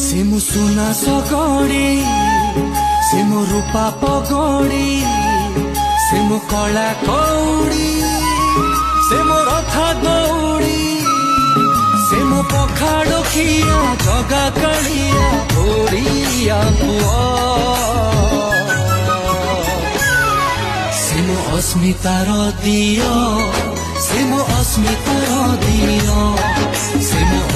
से मो सुना सगड़ी से मो रूपा पगड़ी से मो कला कौड़ी से मो रथा दौड़ी से मो पखाड़ खिया जगा कालिया ओरिया पुआ से मो अस्मितार दियो से मो अस्मितार